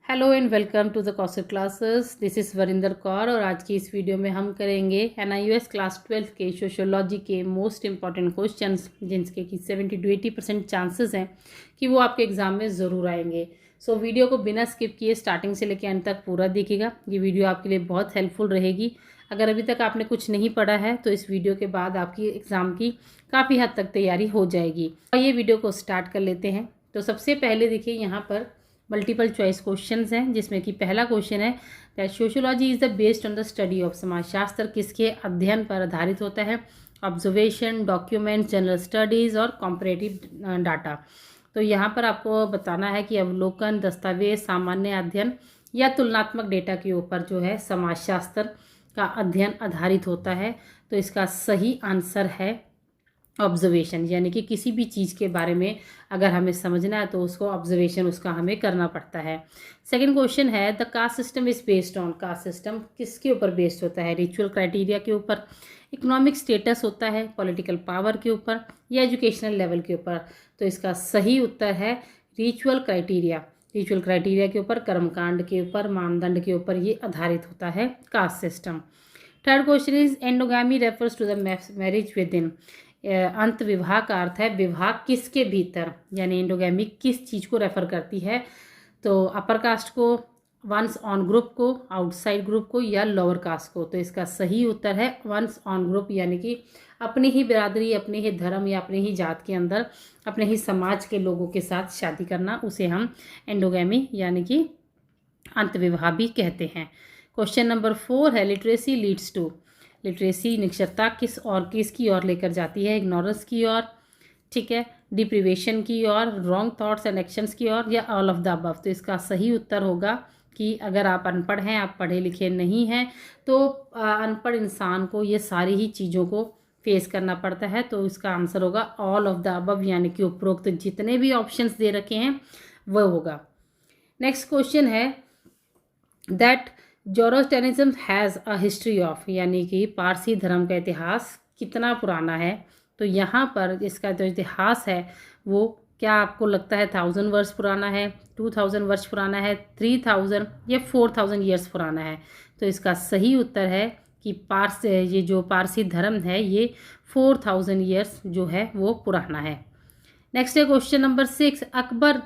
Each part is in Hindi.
Hello and welcome to the Kaushik classes. This is Varinder Kaur और आज की इस वीडियो में हम करेंगे NIOS क्लास 12 के सोशियोलॉजी के मोस्ट इंपॉर्टेंट क्वेश्चंस जिनके कि 70 to 80% चांसेस हैं कि वो आपके एग्जाम में ज़रूर आएंगे। सो वीडियो को बिना स्किप किए स्टार्टिंग से लेकर एंड तक पूरा देखिएगा। ये वीडियो आपके लिए बहुत हेल्पफुल रहेगी। अगर अभी तक आपने कुछ नहीं पढ़ा है तो इस वीडियो के बाद आपकी एग्ज़ाम की काफ़ी हद तक तैयारी हो जाएगी। और ये वीडियो को स्टार्ट कर लेते हैं। तो सबसे पहले देखिए यहाँ पर मल्टीपल चॉइस क्वेश्चंस हैं, जिसमें कि पहला क्वेश्चन है that sociology is the based on the study of. समाजशास्त्र किसके अध्ययन पर आधारित होता है? ऑब्जर्वेशन, डॉक्यूमेंट्स, जनरल स्टडीज़ और कॉम्परेटिव डाटा। तो यहाँ पर आपको बताना है कि अवलोकन, दस्तावेज, सामान्य अध्ययन या तुलनात्मक डेटा के ऊपर जो है समाजशास्त्र का अध्ययन आधारित होता है। तो इसका सही आंसर है ऑब्जर्वेशन, यानी कि किसी भी चीज़ के बारे में अगर हमें समझना है तो उसको ऑब्जर्वेशन उसका हमें करना पड़ता है। सेकंड क्वेश्चन है the caste system is based on. Caste system किसके ऊपर बेस्ड होता है? रिचुअल क्राइटेरिया के ऊपर, इकोनॉमिक स्टेटस होता है, पॉलिटिकल पावर के ऊपर या एजुकेशनल लेवल के ऊपर? तो इसका सही उत्तर है रिचुअल क्राइटेरिया। रिचुअल क्राइटेरिया के ऊपर, कर्मकांड के ऊपर, मानदंड के ऊपर ये आधारित होता है caste system. Third question is endogamy refers to the marriage within. अंत विवाह का अर्थ है विवाह किसके भीतर, यानी एंडोगैमी किस चीज़ को रेफर करती है? तो अपर कास्ट को, वंस ऑन ग्रुप को, आउटसाइड ग्रुप को या लोअर कास्ट को? तो इसका सही उत्तर है वंस ऑन ग्रुप, यानी कि अपनी ही बिरादरी, अपने ही धर्म या अपने ही जात के अंदर अपने ही समाज के लोगों के साथ शादी करना, उसे हम एंडोगैमी यानी कि अंत विवाह भी कहते हैं। क्वेश्चन नंबर 4 है लिटरेसी लीड्स टू। लिटरेसी निरक्षरता किसकी ओर लेकर जाती है? इग्नोरेंस की ओर, ठीक है, डिप्रीवेशन की ओर, रॉन्ग थॉट्स एंड एक्शंस की ओर या ऑल ऑफ द अबव? तो इसका सही उत्तर होगा कि अगर आप अनपढ़ हैं, आप पढ़े लिखे नहीं हैं, तो अनपढ़ इंसान को ये सारी ही चीज़ों को फेस करना पड़ता है। तो इसका आंसर होगा ऑल ऑफ द अबव, यानी कि उपरोक्त जितने भी ऑप्शंस दे रखे हैं वह होगा। नेक्स्ट क्वेश्चन है that Zoroastrianism has a history of, यानी कि पारसी धर्म का इतिहास कितना पुराना है? तो यहाँ पर इसका जो इतिहास है वो क्या आपको लगता है 1000 वर्ष पुराना है, 2000 वर्ष पुराना है, 3000 या 4000 ईयर्स पुराना है? तो इसका सही उत्तर है कि ये जो पारसी धर्म है ये 4000 ईयर्स जो है वो पुराना है। नेक्स्ट है क्वेश्चन नंबर 6 अकबर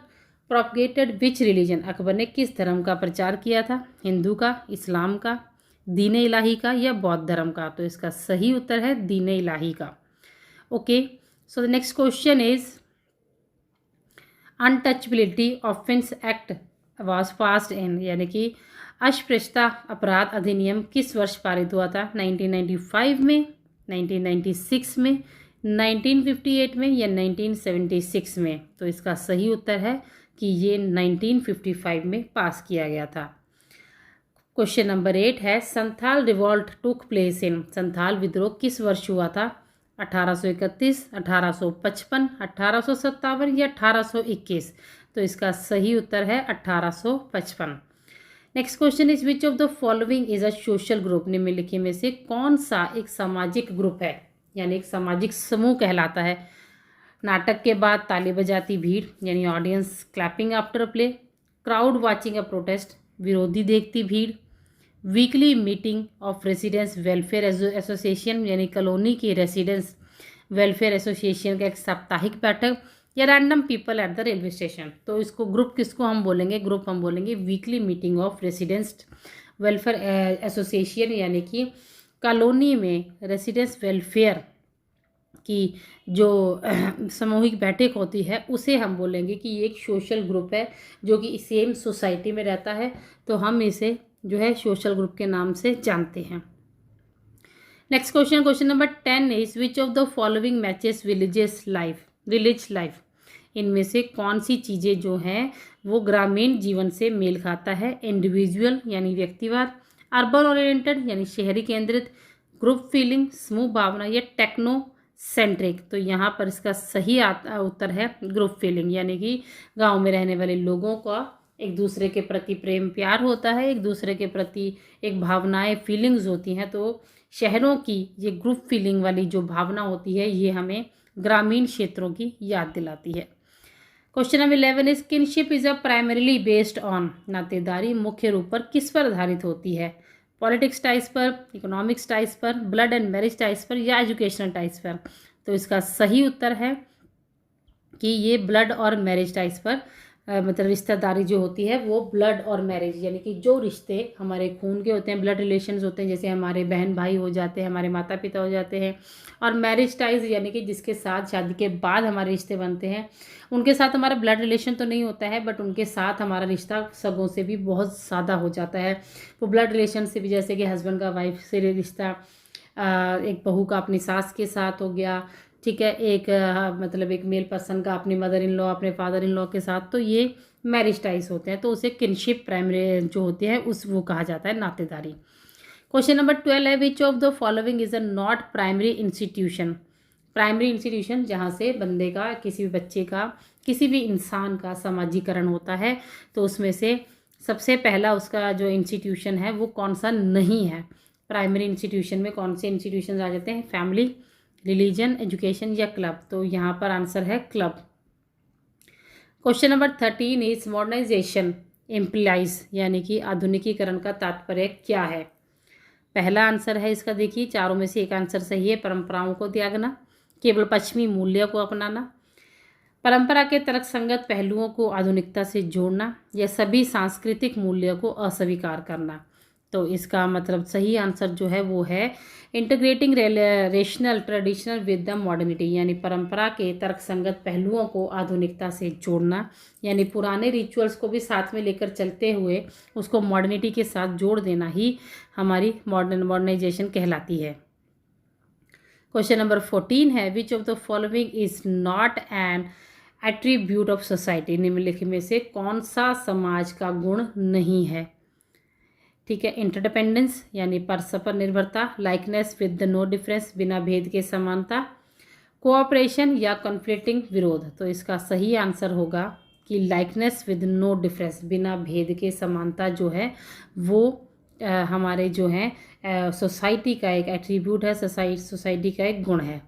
प्रोपगेटेड विच रिलीजन। अकबर ने किस धर्म का प्रचार किया था? हिंदू का, इस्लाम का, दीन इलाही का या बौद्ध धर्म का? तो इसका सही उत्तर है दीन इलाही का। Okay, so the next question is untouchability offence act was passed in, यानी कि अस्पृश्यता अपराध अधिनियम किस वर्ष पारित हुआ था? 1995 में, 1996 में, 1958 में या 1976 में? तो इसका सही उत्तर है कि ये 1955 में पास किया गया था। क्वेश्चन नंबर 8 है Santhal revolt took place in. Santhal विद्रोह किस वर्ष हुआ था? 1831, 1855, 1857 या 1821? तो इसका सही उत्तर है 1855। Next question is which of the following is a social group. निम्नलिखित में से कौन सा एक सामाजिक ग्रुप है, यानी एक सामाजिक समूह कहलाता है? नाटक के बाद ताली बजाती भीड़, यानी audience clapping after play, crowd watching a protest, विरोधी देखती भीड़, weekly meeting of residence welfare association, यानी कॉलोनी के रेसिडेंस वेलफेयर एसोसिएशन का एक साप्ताहिक बैठक, या random people at the railway station? तो इसको ग्रुप किसको हम बोलेंगे? ग्रुप हम बोलेंगे weekly meeting of residence welfare association, यानी कि कॉलोनी में रेसिडेंस वेलफेयर की जो सामूहिक बैठक होती है उसे हम बोलेंगे कि ये एक सोशल ग्रुप है जो कि सेम सोसाइटी में रहता है। तो हम इसे जो है सोशल ग्रुप के नाम से जानते हैं। Next question, question number 10 is which of the following matches village life. इनमें से कौन सी चीज़ें जो हैं वो ग्रामीण जीवन से मेल खाता है? इंडिविजुअल यानी व्यक्तिवाद, अर्बन ओरिएंटेड यानी शहरी केंद्रित, ग्रुप फीलिंग समूह भावना या टेक्नो सेंट्रिक? तो यहाँ पर इसका सही उत्तर है ग्रुप फीलिंग, यानी कि गांव में रहने वाले लोगों का एक दूसरे के प्रति प्रेम प्यार होता है, एक दूसरे के प्रति एक भावनाएं फीलिंग्स होती हैं। तो शहरों की ये ग्रुप फीलिंग वाली जो भावना होती है ये हमें ग्रामीण क्षेत्रों की याद दिलाती है। Question number 11 is kinship is a primarily based on, नातेदारी मुख्य रूप पर किस पर आधारित होती है, पॉलिटिक्स टाइज पर, इकोनॉमिक्स टाइज पर, ब्लड एंड मैरिज टाइज पर या एजुकेशनल टाइज पर। तो इसका सही उत्तर है कि ये ब्लड और मैरिज टाइज पर मतलब रिश्तेदारी जो होती है वो ब्लड और मैरिज, यानी कि जो रिश्ते हमारे खून के होते हैं, ब्लड रिलेशंस होते हैं, जैसे हमारे बहन भाई हो जाते हैं, हमारे माता पिता हो जाते हैं, और मैरिज टाइज यानी कि जिसके साथ शादी के बाद हमारे रिश्ते बनते हैं, उनके साथ हमारा ब्लड रिलेशन तो नहीं होता है बट उनके साथ हमारा रिश्ता सगों से भी बहुत ज़्यादा हो जाता है। वो ब्लड रिलेशन से भी, जैसे कि हस्बैंड का वाइफ से रिश्ता, एक बहू का अपनी सास के साथ हो गया, ठीक है, एक मतलब एक मेल पर्सन का अपनी मदर इन लॉ अपने फादर इन लॉ के साथ, तो ये मैरिज टाइज होते हैं, तो उसे किनशिप प्राइमरी जो होती है उस वो कहा जाता है नातेदारी। क्वेश्चन नंबर 12 है which of the following is a not primary institution, primary institution जहाँ से बंदे का, किसी भी बच्चे का, किसी भी इंसान का समाजीकरण होता है, तो उसमें से सबसे पहला उसका जो इंस्टीट्यूशन है वो कौन सा नहीं है। प्राइमरी इंस्टीट्यूशन में कौन से इंस्टीट्यूशन आ जाते हैं, फैमिली, रिलीजन, एजुकेशन या क्लब, तो यहाँ पर आंसर है club. Question number 13 is modernisation implies, यानी कि आधुनिकीकरण का तात्पर्य क्या है। पहला आंसर है इसका, देखिए चारों में से एक आंसर सही है, परंपराओं को त्यागना, केवल पश्चिमी मूल्य को अपनाना, परंपरा के तर्कसंगत पहलुओं को आधुनिकता से जोड़ना, या सभी सांस्कृतिक मूल्यों को अस्वीकार करना। तो इसका मतलब सही आंसर जो है वो है integrating rational traditional with the modernity, यानी परंपरा के तर्कसंगत पहलुओं को आधुनिकता से जोड़ना, यानी पुराने रिचुअल्स को भी साथ में लेकर चलते हुए उसको मॉडर्निटी के साथ जोड़ देना ही हमारी मॉडर्नाइजेशन कहलाती है। क्वेश्चन नंबर 14 है which of the following is not an attribute of society, निम्नलिखित में से कौन सा समाज का गुण नहीं है। ठीक है, इंटरडिपेंडेंस यानी परस्पर निर्भरता, लाइकनेस विद नो डिफरेंस बिना भेद के समानता, कोऑपरेशन या कॉन्फ्लिक्टिंग विरोध। तो इसका सही आंसर होगा कि लाइकनेस विद नो डिफरेंस, बिना भेद के समानता जो है वो हमारे जो है सोसाइटी का एक एट्रीब्यूट है, सोसाइटी का एक गुण है।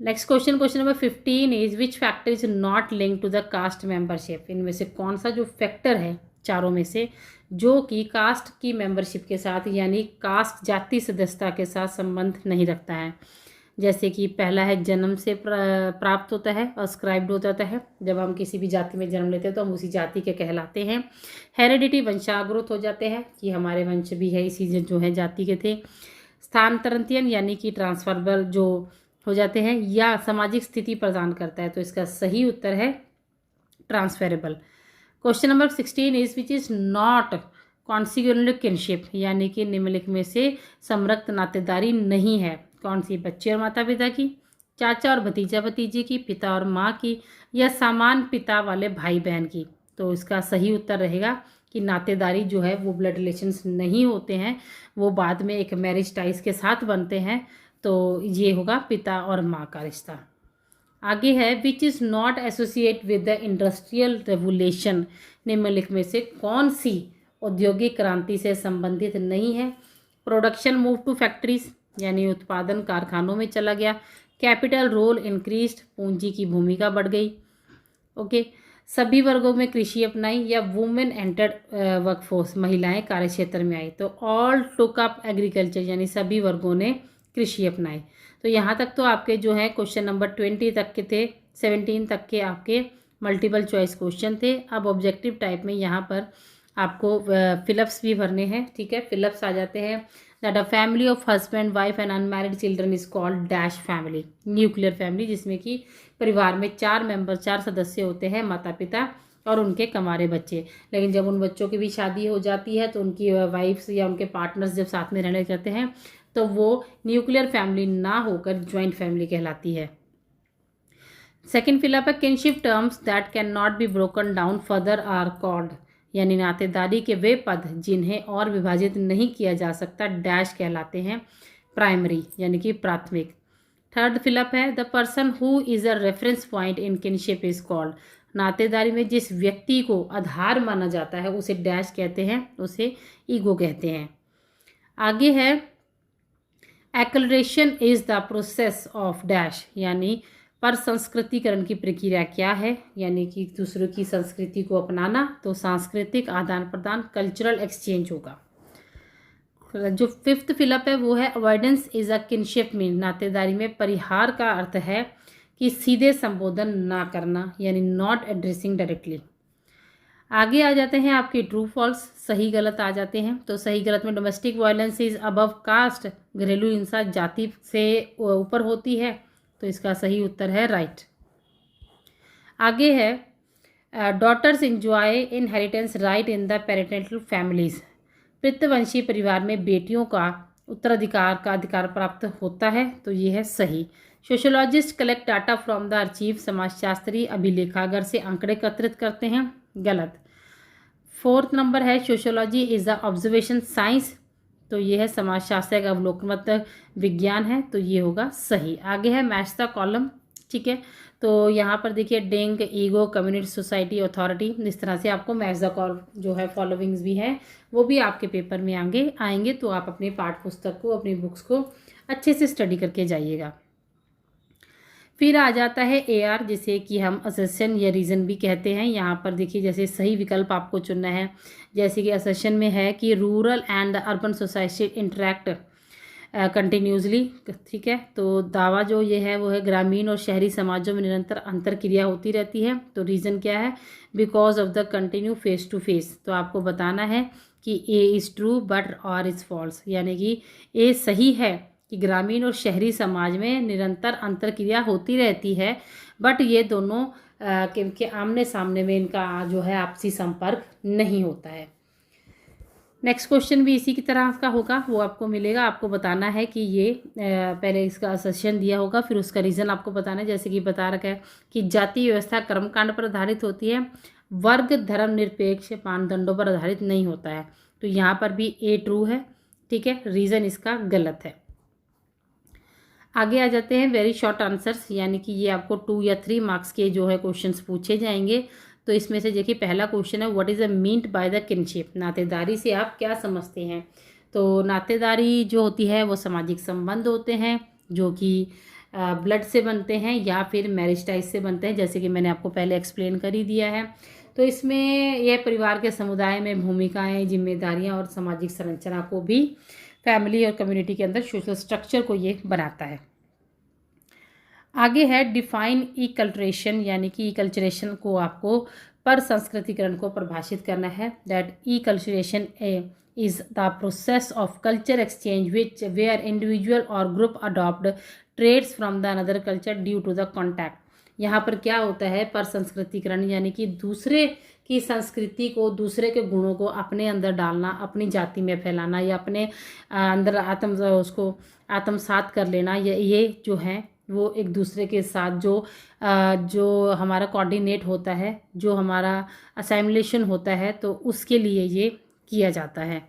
Next question, question number 15 is which factor is not link to the caste membership, इनमें से कौन सा जो फैक्टर है चारों में से जो कि कास्ट की मेंबरशिप के साथ यानी कास्ट जाति सदस्यता के साथ संबंध नहीं रखता है। जैसे कि पहला है जन्म से प्राप्त होता है, अस्क्राइब्ड होता है, जब हम किसी भी जाति में जन्म लेते हैं तो हम उसी जाति के कहलाते हैं। हेरिडिटी वंशाग्रोथ हो जाते हैं कि हमारे वंश भी है इसी जो है जाति के थे। स्थानांतरण यानी कि ट्रांसफरेबल जो हो जाते हैं, या सामाजिक स्थिति प्रदान करता है, तो इसका सही उत्तर है transferable. Question number 16 is which is not consanguineous kinship, यानी कि निम्नलिखित में से समरक्त नातेदारी नहीं है। कौन सी, बच्चे और माता पिता की, चाचा और भतीजा भतीजे की, पिता और माँ की, या समान पिता वाले भाई बहन की। तो इसका सही उत्तर रहेगा कि नातेदारी जो है वो ब्लड रिलेशंस नहीं होते हैं, वो बाद में एक मैरिज टाइज के साथ बनते हैं, तो ये होगा पिता और माँ का रिश्ता। आगे है which is not associate with the industrial revolution, निम्नलिखित में से कौन सी औद्योगिक क्रांति से संबंधित नहीं है। प्रोडक्शन मूव टू फैक्ट्रीज, यानी उत्पादन कारखानों में चला गया। कैपिटल रोल इंक्रीज्ड, पूंजी की भूमिका बढ़ गई। ओके, सभी वर्गों में कृषि अपनाई, या वुमेन एंटर्ड वर्कफोर्स, महिलाएं कार्यक्षेत्र में आई। तो ऑल टुक अप एग्रीकल्चर, यानी सभी वर्गों ने कृषि अपनाई। तो यहाँ तक तो आपके जो है क्वेश्चन नंबर 20 तक के थे, 17 तक के आपके मल्टीपल चॉइस क्वेश्चन थे। अब ऑब्जेक्टिव टाइप में यहाँ पर आपको फिलअप्स भी भरने हैं। ठीक है, फिलअप्स आ जाते हैं that a family of husband wife and unmarried children is called dash family, nuclear family, जिसमें कि परिवार में 4 सदस्य होते हैं, माता पिता और उनके कमारे बच्चे। लेकिन जब उन बच्चों की भी शादी हो जाती है तो उनकी वाइफ्स या उनके पार्टनर्स जब साथ में रहने लगते हैं तो वो न्यूक्लियर फैमिली ना होकर ज्वाइंट फैमिली कहलाती है। सेकेंड फिलअप है kinship terms that can not be broken down further are called, यानी नातेदारी के वे पद जिन्हें और विभाजित नहीं किया जा सकता डैश कहलाते हैं प्राइमरी, यानी कि प्राथमिक। थर्ड फिलअप है the person who is a reference point in kinship is called, नातेदारी में जिस व्यक्ति को आधार माना जाता है उसे डैश कहते हैं, उसे ईगो कहते हैं। आगे है acculturation is the process of dash, यानी पर संस्कृतिकरण की प्रक्रिया क्या है, यानी कि दूसरों की संस्कृति को अपनाना, तो सांस्कृतिक आदान प्रदान, कल्चरल एक्सचेंज होगा। जो फिफ्थ फिलअप है वो है avoidance is a kinship mean, नातेदारी में परिहार का अर्थ है कि सीधे संबोधन ना करना, यानी नॉट एड्रेसिंग डायरेक्टली। आगे आ जाते हैं आपके ट्रू फॉल्स, सही गलत आ जाते हैं। तो सही गलत में domestic violence is above caste, घरेलू हिंसा जाति से ऊपर होती है, तो इसका सही उत्तर है राइट। आगे है daughters enjoy inheritance right in the parental families, पितृवंशी परिवार में बेटियों का उत्तराधिकार का अधिकार प्राप्त होता है, तो ये है सही। Sociologist collect data from the archive, समाजशास्त्री अभिलेखागार से आंकड़े एकत्रित करते हैं, गलत। फोर्थ नंबर है sociology is the observation science, तो ये है समाजशास्त्र एक अवलोकनात्मक विज्ञान है, तो ये होगा सही। आगे है मैच द कॉलम, ठीक है। तो यहाँ पर देखिए डेंग, ईगो, कम्युनिटी, सोसाइटी, अथॉरिटी, इस तरह से आपको मैच द कॉल जो है फॉलोइंग्स भी है वो भी आपके पेपर में आएंगे। तो आप अपने पाठ्य पुस्तक को, अपनी बुक्स को अच्छे से स्टडी करके जाइएगा। फिर आ जाता है AR, जिसे कि हम असर्शन या रीज़न भी कहते हैं। यहाँ पर देखिए जैसे सही विकल्प आपको चुनना है, जैसे कि असर्शन में है कि rural and urban society interact continuously, ठीक है। तो दावा जो ये है वो है ग्रामीण और शहरी समाजों में निरंतर अंतर क्रिया होती रहती है, तो रीज़न क्या है, because of the continue face to face. तो आपको बताना है कि A is true but R is false, यानी कि A सही है कि ग्रामीण और शहरी समाज में निरंतर अंतरक्रिया होती रहती है, बट ये दोनों के आमने सामने में इनका जो है आपसी संपर्क नहीं होता है। नेक्स्ट क्वेश्चन भी इसी की तरह का होगा, वो आपको मिलेगा। आपको बताना है कि ये पहले इसका असर्शन दिया होगा, फिर उसका रीज़न आपको बताना है। जैसे कि बता रखा है कि जाति व्यवस्था कर्मकांड पर आधारित होती है, वर्ग धर्म निरपेक्ष मानदंडों पर आधारित नहीं होता है, तो यहाँ पर भी A ट्रू है, ठीक है। रीज़न इसका गलत है। आगे आ जाते हैं वेरी शॉर्ट आंसर्स, यानी कि ये आपको 2 या 3 मार्क्स के जो है क्वेश्चंस पूछे जाएंगे। तो इसमें से देखिए पहला क्वेश्चन है what is a meant by the kinship, नातेदारी से आप क्या समझते हैं। तो नातेदारी जो होती है वो सामाजिक संबंध होते हैं जो कि ब्लड से बनते हैं या फिर मैरिज टाइज से बनते हैं, जैसे कि मैंने आपको पहले एक्सप्लेन कर ही दिया है। तो इसमें यह परिवार के समुदाय में भूमिकाएं, जिम्मेदारियां और सामाजिक संरचना को भी, फैमिली और कम्युनिटी के अंदर सोशल स्ट्रक्चर को ये बनाता है। आगे है डिफाइन इकल्चरेशन, यानी कि इकल्चरेशन को आपको पर संस्कृतिकरण को परिभाषित करना है। That acculturation is the process of culture exchange which where individual और group adopt trades from the another culture due to the contact. यहाँ पर क्या होता है पर संस्कृतिकरण, यानी कि दूसरे की संस्कृति को, दूसरे के गुणों को अपने अंदर डालना, अपनी जाति में फैलाना या अपने अंदर आत्मसात कर लेना, ये जो है वो एक दूसरे के साथ जो हमारा कोऑर्डिनेट होता है, जो हमारा असाइमुलेशन होता है, तो उसके लिए ये किया जाता है।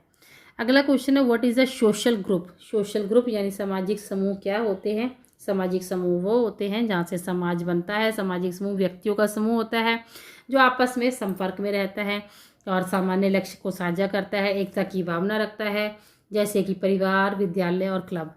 अगला क्वेश्चन है what is a social group. Social group यानी सामाजिक समूह क्या होते हैं। सामाजिक समूह वो होते हैं जहाँ से समाज बनता है। सामाजिक समूह व्यक्तियों का समूह होता है जो आपस में संपर्क में रहता है और सामान्य लक्ष्य को साझा करता है, एकता की भावना रखता है, जैसे कि परिवार, विद्यालय और क्लब।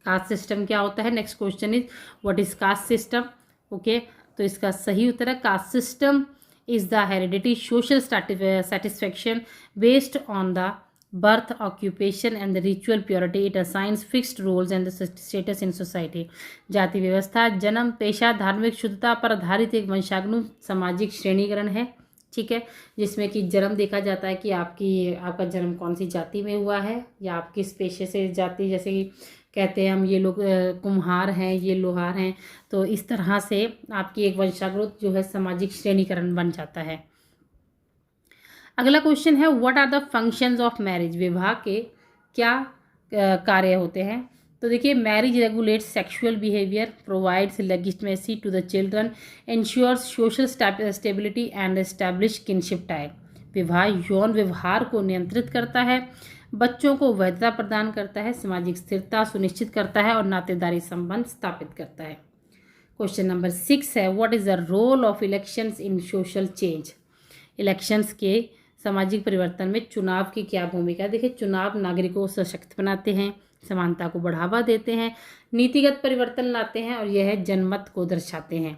कास्ट सिस्टम क्या होता है। Next question is what is caste system. Okay, तो इसका सही उत्तर है caste system is the heredity social satisfaction based on the birth, occupation and the ritual purity. It assigns fixed roles and the status in society. जाति व्यवस्था, जन्म, पेशा, धार्मिक शुद्धता पर आधारित एक वंशागनुक सामाजिक श्रेणीकरण है, ठीक है, जिसमें कि जन्म देखा जाता है कि आपका जन्म कौन सी जाति में हुआ है या आप किस पेशे से जाति, जैसे कि कहते हैं हम ये लोग कुम्हार हैं, ये लोहार हैं, तो इस तरह से आपकी एक वंशागत जो है सामाजिक श्रेणीकरण बन जाता है। अगला क्वेश्चन है what are the functions of marriage. विवाह के क्या कार्य होते हैं। तो देखिए marriage regulates sexual behaviour, provides legitimacy to the children, insures social stability and establish kinship tie. विवाह यौन व्यवहार को नियंत्रित करता है, बच्चों को वैधता प्रदान करता है, सामाजिक स्थिरता सुनिश्चित करता है और नातेदारी संबंध स्थापित करता है। क्वेश्चन नंबर 6 है what is the role of elections in social change. Elections के सामाजिक परिवर्तन में चुनाव की क्या भूमिका है। देखिए चुनाव नागरिकों को सशक्त बनाते हैं, समानता को बढ़ावा देते हैं, नीतिगत परिवर्तन लाते हैं और यह जनमत को दर्शाते हैं।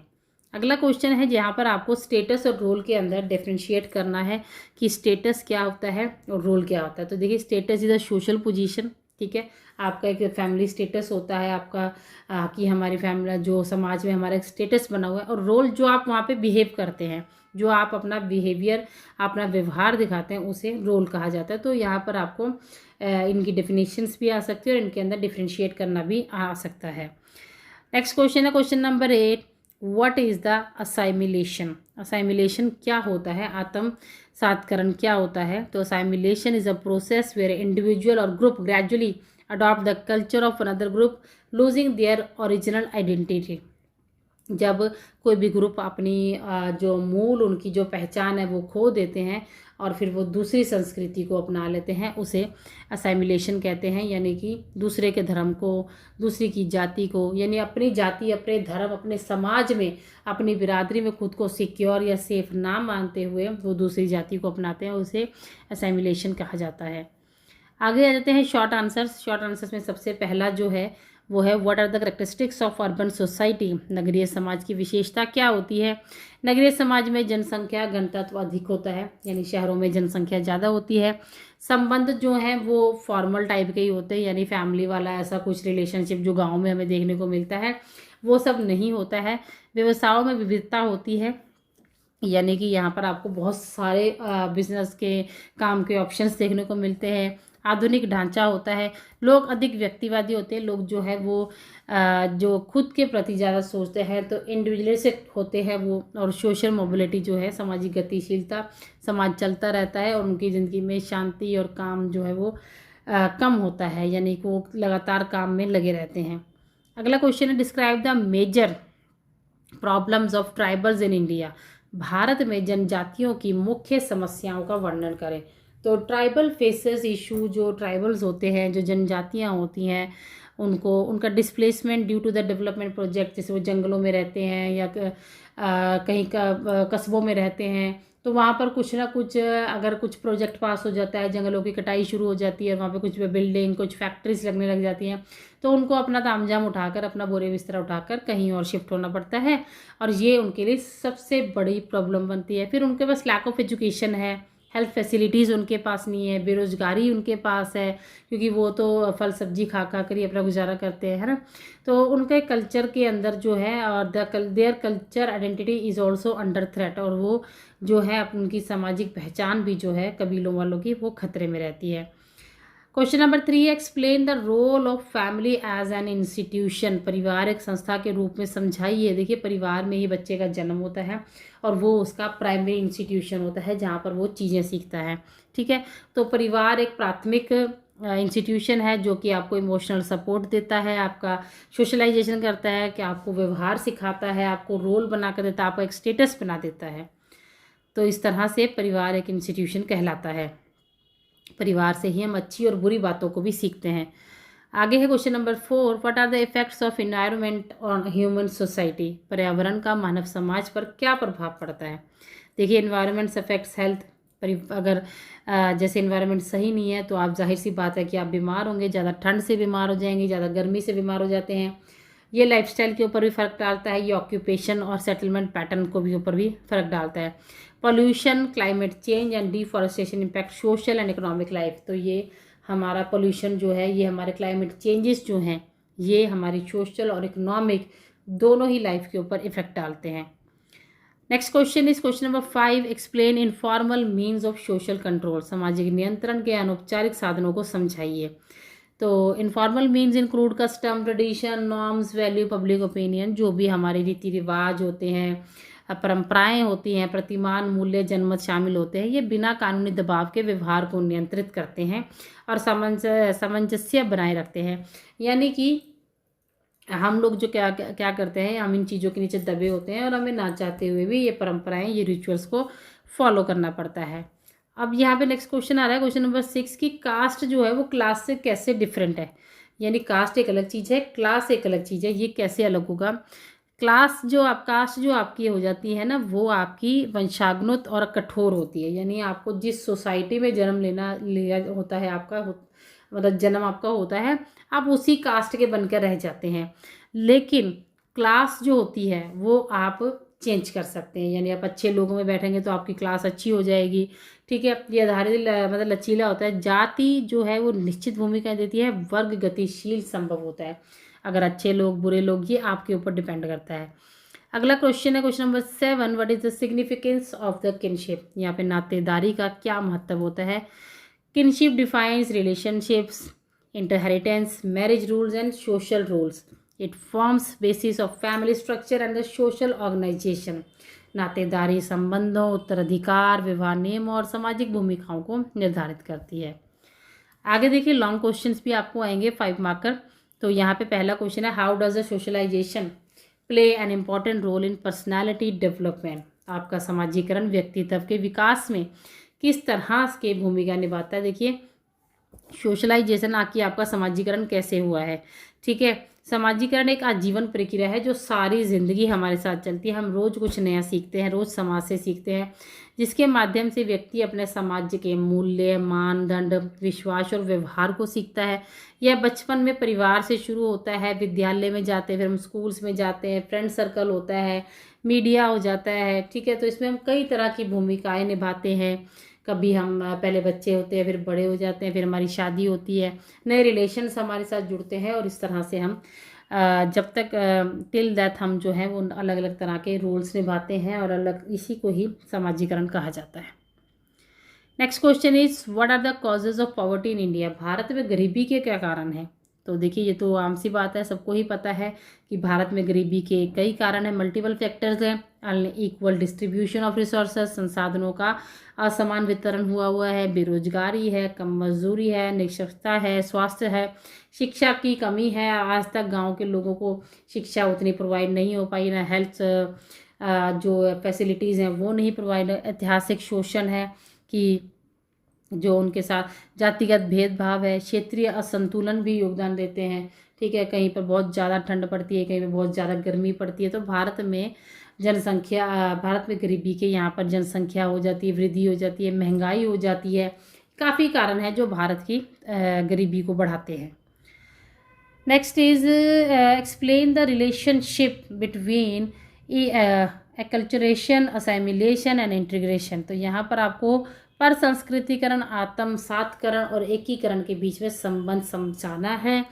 अगला क्वेश्चन है जहाँ पर आपको स्टेटस और रोल के अंदर डिफरेंशिएट करना है कि स्टेटस क्या होता है और रोल क्या होता है। तो देखिए, status is a social position, ठीक है, आपका एक फैमिली स्टेटस होता है आपका, कि हमारी फैमिली जो समाज में हमारा एक स्टेटस बना हुआ है, और रोल जो आप वहाँ पे बिहेव करते हैं, जो आप अपना बिहेवियर, अपना व्यवहार दिखाते हैं, उसे रोल कहा जाता है। तो यहाँ पर आपको इनकी डेफिनेशंस भी आ सकती है और इनके अंदर डिफरेंशिएट करना भी आ सकता है। नेक्स्ट क्वेश्चन है question number 8, what is the assimilation. Assimilation क्या होता है, आत्मसातकरण क्या होता है। तो assimilation is a process where individual और group gradually adopt the culture of another group losing their original identity. जब कोई भी ग्रुप अपनी जो मूल उनकी जो पहचान है वो खो देते हैं और फिर वो दूसरी संस्कृति को अपना लेते हैं, उसे असाइमिलेशन कहते हैं। यानी कि दूसरे के धर्म को, दूसरी की जाति को, यानी अपनी जाति, अपने धर्म, अपने समाज में, अपनी बिरादरी में खुद को सिक्योर या सेफ ना मानते हुए वो दूसरी जाति को अपनाते हैं, उसे असाइमिलेशन कहा जाता है। आगे आ जाते हैं शॉर्ट आंसर्स। शॉर्ट आंसर्स में सबसे पहला जो है वो है what are the characteristics of urban society. नगरीय समाज की विशेषता क्या होती है। नगरीय समाज में जनसंख्या घनत्व अधिक होता है, यानी शहरों में जनसंख्या ज़्यादा होती है। संबंध जो हैं वो फॉर्मल टाइप के ही होते हैं, यानी फैमिली वाला ऐसा कुछ रिलेशनशिप जो गाँव में हमें देखने को मिलता है वो सब नहीं होता है। व्यवसायों में विविधता होती है, यानी कि यहाँ पर आपको बहुत सारे बिजनेस के काम के ऑप्शंस देखने को मिलते हैं। आधुनिक ढांचा होता है, लोग अधिक व्यक्तिवादी होते हैं, लोग जो है वो जो खुद के प्रति ज़्यादा सोचते हैं, तो इंडिविजुअलिस्टिक होते हैं वो। और सोशल मोबिलिटी जो है, सामाजिक गतिशीलता, समाज चलता रहता है और उनकी ज़िंदगी में शांति और काम जो है वो कम होता है, यानी कि वो लगातार काम में लगे रहते हैं। अगला क्वेश्चन है describe the major problems of tribals in India. भारत में जनजातियों की मुख्य समस्याओं का वर्णन करें। तो ट्राइबल फेसेस इशू, जो ट्राइबल्स होते हैं, जो जनजातियां होती हैं, उनको उनका displacement due to the development project, जैसे वो जंगलों में रहते हैं या कहीं का कस्बों में रहते हैं, तो वहाँ पर कुछ ना कुछ अगर कुछ प्रोजेक्ट पास हो जाता है, जंगलों की कटाई शुरू हो जाती है, वहाँ पे कुछ बिल्डिंग, कुछ फैक्ट्रीज लगने लग जाती हैं, तो उनको अपना तामझाम उठाकर, अपना बोरे बिस्तर उठाकर कहीं और शिफ्ट होना पड़ता है, और ये उनके लिए सबसे बड़ी प्रॉब्लम बनती है। फिर उनके पास लैक ऑफ एजुकेशन है, हेल्थ फैसिलिटीज़ उनके पास नहीं है, बेरोज़गारी उनके पास है, क्योंकि वो तो फल सब्जी खा खा कर ही अपना गुजारा करते हैं, है ना। तो उनके कल्चर के अंदर जो है और their culture identity is also under threat, और वो जो है उनकी सामाजिक पहचान भी जो है कबीलों वालों की वो खतरे में रहती है। Question number 3, explain the role of family as an institution. परिवार एक संस्था के रूप में समझाइए। देखिए, परिवार में ही बच्चे का जन्म होता है और वो उसका प्राइमरी इंस्टीट्यूशन होता है जहाँ पर वो चीज़ें सीखता है, ठीक है। तो परिवार एक प्राथमिक इंस्टीट्यूशन है जो कि आपको इमोशनल सपोर्ट देता है, आपका सोशलाइजेशन करता है, कि आपको व्यवहार सिखाता है, आपको रोल बना कर देता है, आपको एक स्टेटस बना देता है। तो इस तरह से परिवार एक इंस्टीट्यूशन कहलाता है। परिवार से ही हम अच्छी और बुरी बातों को भी सीखते हैं। आगे है question number 4, what are the effects of environment on human society. पर्यावरण का मानव समाज पर क्या प्रभाव पड़ता है। देखिए, एनवायरनमेंट अफेक्ट्स हेल्थ। अगर जैसे एनवायरनमेंट सही नहीं है तो आप जाहिर सी बात है कि आप बीमार होंगे, ज़्यादा ठंड से बीमार हो जाएंगे, ज़्यादा गर्मी से बीमार हो जाते हैं। ये लाइफस्टाइल के ऊपर भी फ़र्क डालता है, ये ऑक्यूपेशन और सेटलमेंट पैटर्न को भी ऊपर भी फ़र्क डालता है। Pollution, climate change and deforestation impact social and economic life. तो ये हमारा पोल्यूशन जो है, ये हमारे क्लाइमेट चेंजेस जो हैं, ये हमारी सोशल और इकोनॉमिक दोनों ही लाइफ के ऊपर इफेक्ट डालते हैं। Next question is question number 5, explain informal means of social control. सामाजिक नियंत्रण के अनौपचारिक साधनों को समझाइए। तो informal means include custom, tradition, norms, value, public opinion. जो भी हमारे रीति रिवाज होते हैं, परंपराएं होती हैं, प्रतिमान, मूल्य, जनमत शामिल होते हैं, ये बिना कानूनी दबाव के व्यवहार को नियंत्रित करते हैं और सामंजस्य बनाए रखते हैं। यानी कि हम लोग जो क्या क्या करते हैं, हम इन चीज़ों के नीचे दबे होते हैं और हमें ना चाहते हुए भी ये परंपराएं, ये रिचुअल्स को फॉलो करना पड़ता है। अब यहाँ पे नेक्स्ट क्वेश्चन आ रहा है, क्वेश्चन नंबर 6 की कास्ट जो है वो क्लास से कैसे डिफरेंट है। यानी कास्ट एक अलग चीज़ है, क्लास एक अलग चीज़ है, ये कैसे अलग होगा। कास्ट जो आपकी हो जाती है ना, वो आपकी वंशागनुत और कठोर होती है। यानी आपको जिस सोसाइटी में जन्म लिया होता है, आपका मतलब जन्म आपका होता है, आप उसी कास्ट के बनकर रह जाते हैं। लेकिन क्लास जो होती है वो आप चेंज कर सकते हैं, यानी आप अच्छे लोगों में बैठेंगे तो आपकी क्लास अच्छी हो जाएगी। ठीक है, ये आधारित मतलब लचीला होता है। जाति जो है वो निश्चित भूमिका देती है, वर्ग गतिशील संभव होता है। अगर अच्छे लोग बुरे लोग, ये आपके ऊपर डिपेंड करता है। अगला क्वेश्चन है question number 7, what is the significance of the kinship. यहाँ पे नातेदारी का क्या महत्व होता है। Kinship defines relationships, inheritance, marriage rules and social rules. It forms basis of family structure and the social organization. नातेदारी संबंधों, उत्तराधिकार, विवाह नियम और सामाजिक भूमिकाओं को निर्धारित करती है। आगे देखिए लॉन्ग क्वेश्चंस भी आपको आएंगे 5 मार्कर। तो यहाँ पे पहला क्वेश्चन है, how does the socialisation play an important role in personality development. आपका समाजीकरण व्यक्तित्व के विकास में किस तरह के भूमिका निभाता है। देखिए सोशलाइजेशन आके आपका समाजीकरण कैसे हुआ है। ठीक है, समाजीकरण एक आजीवन प्रक्रिया है जो सारी ज़िंदगी हमारे साथ चलती है। हम रोज़ कुछ नया सीखते हैं, रोज़ समाज से सीखते हैं, जिसके माध्यम से व्यक्ति अपने समाज के मूल्य, मानदंड, विश्वास और व्यवहार को सीखता है। यह बचपन में परिवार से शुरू होता है, विद्यालय में जाते हैं, फिर हम स्कूल्स में जाते हैं, फ्रेंड सर्कल होता है, मीडिया हो जाता है। ठीक है, तो इसमें हम कई तरह की भूमिकाएँ निभाते हैं। कभी हम पहले बच्चे होते हैं, फिर बड़े हो जाते हैं, फिर हमारी शादी होती है, नए रिलेशन्स हमारे साथ जुड़ते हैं, और इस तरह से हम जब तक टिल डेथ हम जो है वो अलग अलग तरह के रोल्स निभाते हैं, और अलग इसी को ही समाजीकरण कहा जाता है। Next question is, what are the causes of poverty in India. भारत में गरीबी के क्या कारण हैं। तो देखिए ये तो आम सी बात है, सबको ही पता है कि भारत में गरीबी के कई कारण हैं, मल्टीपल फैक्टर्स हैं। अनइक्वल डिस्ट्रीब्यूशन ऑफ रिसोर्सेज, संसाधनों का असमान वितरण हुआ है, बेरोजगारी है, कम मजदूरी है, निरक्षरता है, स्वास्थ्य है, शिक्षा की कमी है। आज तक गांव के लोगों को शिक्षा उतनी प्रोवाइड नहीं हो पाई, ना हेल्थ जो फैसिलिटीज़ हैं वो नहीं प्रोवाइड। ऐतिहासिक शोषण है कि जो उनके साथ जातिगत भेदभाव है, क्षेत्रीय असंतुलन भी योगदान देते हैं। ठीक है, कहीं पर बहुत ज़्यादा ठंड पड़ती है, कहीं पर बहुत ज़्यादा गर्मी पड़ती है। तो भारत में गरीबी के यहाँ पर जनसंख्या हो जाती है, वृद्धि हो जाती है, महंगाई हो जाती है। काफ़ी कारण है जो भारत की गरीबी को बढ़ाते हैं। Next is explain the relationship between acculturation, assimilation and integration. तो यहाँ पर आपको पर संस्कृतिकरण, आत्मसातकरण और एकीकरण के बीच में संबंध समझाना है।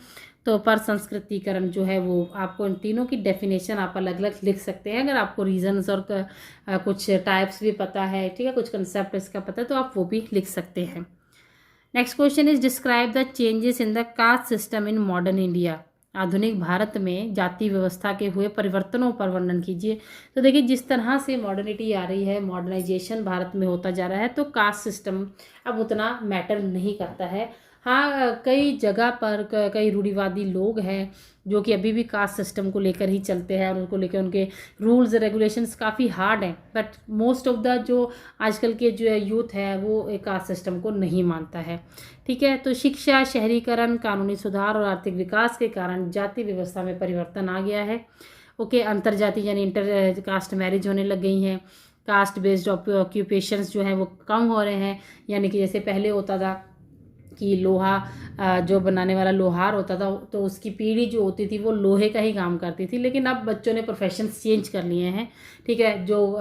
तो पर संस्कृतिकरण जो है वो आपको इन तीनों की डेफिनेशन आप अलग अलग लिख सकते हैं। अगर आपको रीजन्स और कुछ टाइप्स भी पता है, ठीक है, कुछ कंसेप्ट इसका पता है, तो आप वो भी लिख सकते हैं। Next question is, describe the changes in the caste system in modern India. आधुनिक भारत में जाति व्यवस्था के हुए परिवर्तनों पर वर्णन कीजिए। तो देखिए जिस तरह से मॉडर्निटी आ रही है, मॉडर्नाइजेशन भारत में होता जा रहा है, तो कास्ट सिस्टम अब उतना मैटर नहीं करता है। हाँ, कई जगह पर कई रूढ़िवादी लोग हैं जो कि अभी भी कास्ट सिस्टम को लेकर ही चलते हैं, और उनको लेकर उनके रूल्स रेगुलेशंस काफ़ी हार्ड हैं। बट मोस्ट ऑफ द जो आजकल के जो यूथ है वो एक कास्ट सिस्टम को नहीं मानता है। ठीक है, तो शिक्षा, शहरीकरण, कानूनी सुधार और आर्थिक विकास के कारण जाति व्यवस्था में परिवर्तन आ गया है। ओके, अंतर्जातीय यानी इंटर कास्ट मैरिज होने लग गई हैं। कास्ट बेस्ड ऑक्यूपेशंस जो हैं वो कम हो रहे हैं, यानी कि जैसे पहले होता था कि लोहा जो बनाने वाला लोहार होता था, तो उसकी पीढ़ी जो होती थी वो लोहे का ही काम करती थी। लेकिन अब बच्चों ने प्रोफेशंस चेंज कर लिए हैं। ठीक है, जो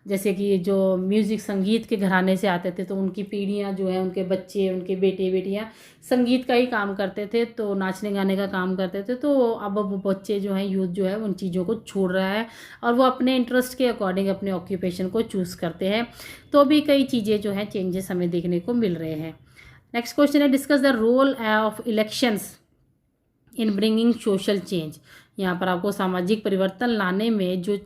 जैसे कि जो म्यूज़िक संगीत के घराने से आते थे, तो उनकी पीढ़ियाँ जो है, उनके बच्चे, उनके बेटे बेटियाँ संगीत का ही काम करते थे, तो नाचने गाने का काम करते थे। तो अब बच्चे जो हैं, यूथ जो है, उन चीज़ों को छोड़ रहा है, और वो अपने इंटरेस्ट के अकॉर्डिंग अपने ऑक्यूपेशन को चूज़ करते हैं। तो भी कई चीज़ें जो हैं चेंजेस हमें देखने को मिल रहे हैं। नेक्स्ट क्वेश्चन है, discuss the role of elections in bringing social change. यहाँ पर आपको सामाजिक परिवर्तन लाने में जो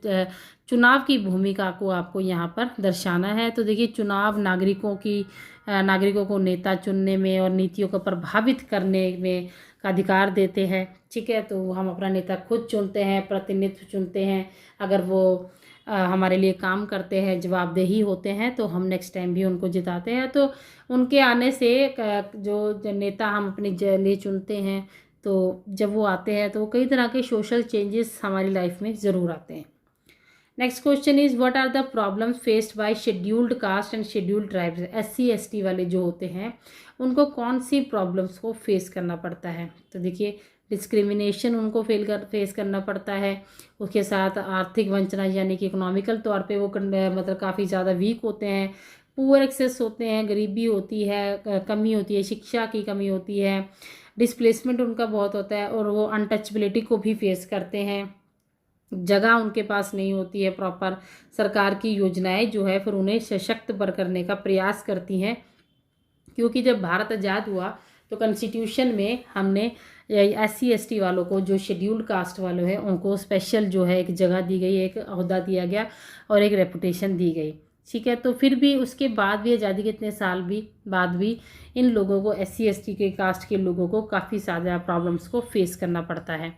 चुनाव की भूमिका को आपको यहाँ पर दर्शाना है। तो देखिए चुनाव नागरिकों को नेता चुनने में और नीतियों को प्रभावित करने में का अधिकार देते हैं। ठीक है, तो हम अपना नेता खुद चुनते हैं, प्रतिनिधित्व चुनते हैं। अगर वो हमारे लिए काम करते हैं, जवाबदेही होते हैं, तो हम नेक्स्ट टाइम भी उनको जिताते हैं। तो उनके आने से जो नेता हम अपने लिए चुनते हैं, तो जब वो आते हैं तो कई तरह के सोशल चेंजेस हमारी लाइफ में ज़रूर आते हैं। Next question is what are the problems faced by scheduled caste and scheduled tribes. SC ST वाले जो होते हैं उनको कौन सी प्रॉब्लम्स को फेस करना पड़ता है। तो देखिए, डिस्क्रिमिनेशन उनको फेस करना पड़ता है, उसके साथ आर्थिक वंचना यानी कि इकोनॉमिकल तौर पे वो मतलब काफ़ी ज़्यादा वीक होते हैं, पुअर एक्सेस होते हैं, गरीबी होती है, कमी होती है, शिक्षा की कमी होती है, डिस्प्लेसमेंट उनका बहुत होता है, और वो अनटचबिलिटी को भी फेस करते हैं, जगह उनके पास नहीं होती है प्रॉपर, सरकार की योजनाएं जो है फिर उन्हें सशक्त करने का प्रयास करती हैं। क्योंकि जब भारत आज़ाद हुआ तो कॉन्स्टिट्यूशन में हमने SC ST वालों को, जो शेड्यूल्ड कास्ट वाले हैं, उनको स्पेशल जो है एक जगह दी गई, एक ओहदा दिया गया और एक रेपुटेशन दी गई। ठीक है, तो फिर भी उसके बाद भी, आज़ादी के इतने साल भी बाद भी इन लोगों को, SC ST के कास्ट के लोगों को काफ़ी ज़्यादा प्रॉब्लम्स को फेस करना पड़ता है।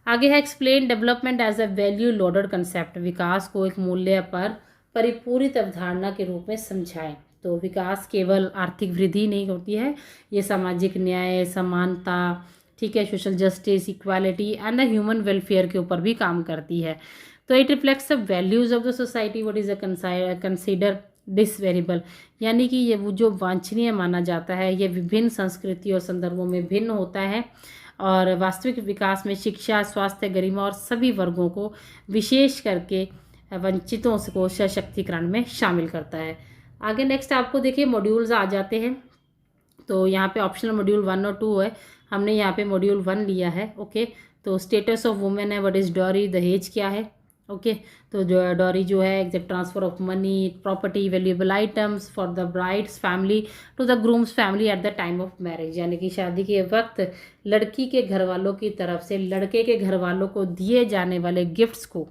आगे है explain development as a value loaded concept. विकास को एक मूल्य पर परिपूरित अवधारणा के रूप में समझाएं। तो विकास केवल आर्थिक वृद्धि नहीं होती है, ये सामाजिक न्याय, समानता, ठीक है, social justice, equality and the human welfare के ऊपर भी काम करती है। तो it reflects the values of the society what is consider desirable, यानी कि ये वो जो वांछनीय माना जाता है, ये विभिन्न संस्कृति और संदर्भों में भिन्न होता है, और वास्तविक विकास में शिक्षा, स्वास्थ्य, गरिमा और सभी वर्गों को, विशेष करके वंचितों को सशक्तिकरण में शामिल करता है। आगे नेक्स्ट आपको देखिए मॉड्यूल्स आ जाते हैं। तो यहाँ पे ऑप्शनल मॉड्यूल 1 और 2 है, हमने यहाँ पे मॉड्यूल 1 लिया है। ओके, तो स्टेटस ऑफ वुमेन है, व्हाट इज डॉरी, दहेज क्या है। ओके, तो जो डॉरी जो है exact transfer of money, property, valuable items for the bride's family to the groom's family at the time of marriage, यानी कि शादी के वक्त लड़की के घर वालों की तरफ से लड़के के घर वालों को दिए जाने वाले गिफ्ट्स को,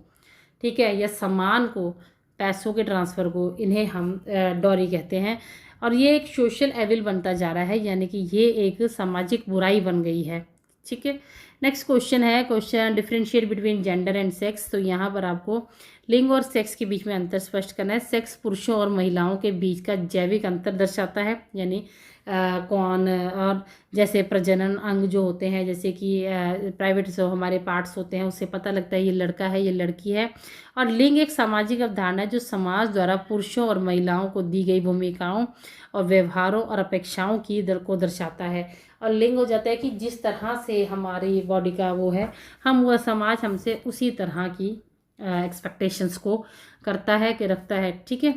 ठीक है, या सामान को, पैसों के ट्रांसफ़र को, इन्हें हम डॉरी कहते हैं। और ये एक सोशल एविल बनता जा रहा है, यानी कि ये एक सामाजिक बुराई बन गई है। ठीक है, नेक्स्ट क्वेश्चन है, question differentiate between gender and sex. तो यहाँ पर आपको लिंग और सेक्स के बीच में अंतर स्पष्ट करना है। सेक्स पुरुषों और महिलाओं के बीच का जैविक अंतर दर्शाता है, यानी कौन, और जैसे प्रजनन अंग जो होते हैं, जैसे कि प्राइवेट जो हमारे पार्ट्स होते हैं, उससे पता लगता है ये लड़का है, ये लड़की है। और लिंग एक सामाजिक अवधारणा है जो समाज द्वारा पुरुषों और महिलाओं को दी गई भूमिकाओं और व्यवहारों और अपेक्षाओं की को दर्शाता है। और लिंग हो जाता है कि जिस तरह से हमारी बॉडी का वो है, हम वह समाज हमसे उसी तरह की एक्सपेक्टेशंस को करता है कि रखता है। ठीक है,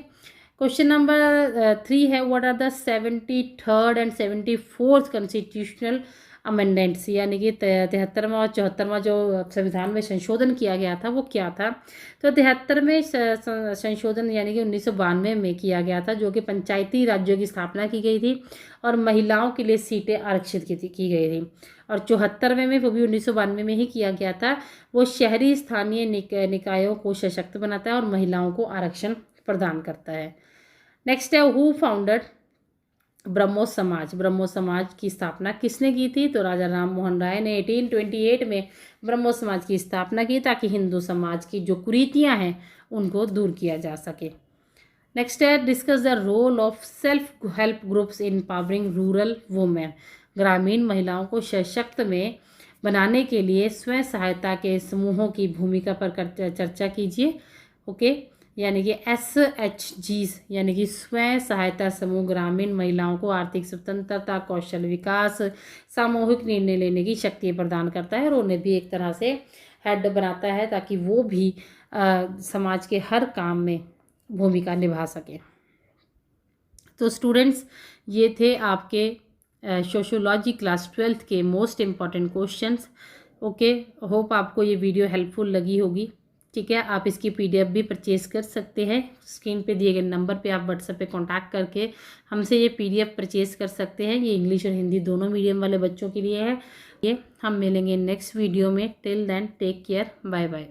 क्वेश्चन नंबर 3 है, what are the 73rd and 74th constitutional amendments, यानी कि 73वां और 74वां जो संविधान में संशोधन किया गया था वो क्या था। तो 73 में संशोधन यानी कि 1992 में किया गया था, जो कि पंचायती राज्यों की स्थापना की गई थी और महिलाओं के लिए सीटें आरक्षित की गई थी। और 74वें में, वो भी 1992 में ही किया गया था, वो शहरी स्थानीय निकायों को सशक्त बनाता है और महिलाओं को आरक्षण प्रदान करता है। नेक्स्ट है, हु फाउंडेड ब्रह्मो समाज। ब्रह्मो समाज की स्थापना किसने की थी। तो राजा राम मोहन राय ने 1828 में ब्रह्मो समाज की स्थापना की, ताकि हिंदू समाज की जो कुरीतियां हैं उनको दूर किया जा सके। नेक्स्ट है, discuss the role of self help groups in powering rural women. ग्रामीण महिलाओं को सशक्त में बनाने के लिए स्वयं सहायता के समूहों की भूमिका पर चर्चा कीजिए। ओके, यानी कि SHGs यानी कि स्वयं सहायता समूह ग्रामीण महिलाओं को आर्थिक स्वतंत्रता, कौशल विकास, सामूहिक निर्णय लेने की शक्ति प्रदान करता है और उन्हें भी एक तरह से हेड बनाता है, ताकि वो भी समाज के हर काम में भूमिका निभा सके। तो स्टूडेंट्स, ये थे आपके सोशियोलॉजी क्लास 12th के most important questions. Okay, hope आपको ये वीडियो हेल्पफुल लगी होगी। ठीक है, आप इसकी PDF भी परचेज़ कर सकते हैं। स्क्रीन पे दिए गए नंबर पे आप व्हाट्सएप पे कांटेक्ट करके हमसे ये PDF परचेज़ कर सकते हैं। ये इंग्लिश और हिंदी दोनों मीडियम वाले बच्चों के लिए है। ये हम मिलेंगे नेक्स्ट वीडियो में। Till then take care, bye bye.